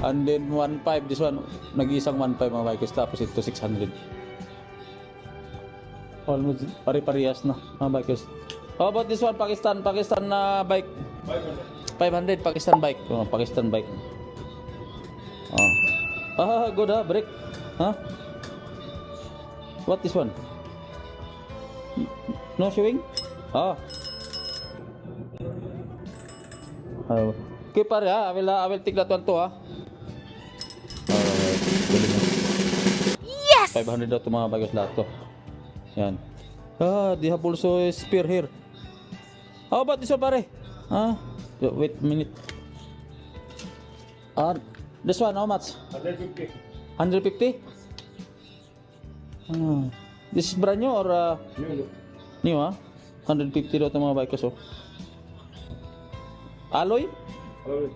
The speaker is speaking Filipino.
And then 1.5, this one, nag-iisang 1.5 mga bikers, tapos ito 600. Almost pare-parehas na mga bikers. How about this one, Pakistan na bike? 500 Pakistan bike. Oh, Pakistan bike. Good brake. Huh? What this one? No showing? Okay pare ha, I will take that one too ha. Yes! 500 daw ito mga bikers lahat to. Yan. They have also a spear here. How about this one pare? Wait a minute. This one how much? 150. 150? This is brand new or new 150 daw ito mga bikers oh. Alloy? Alloy.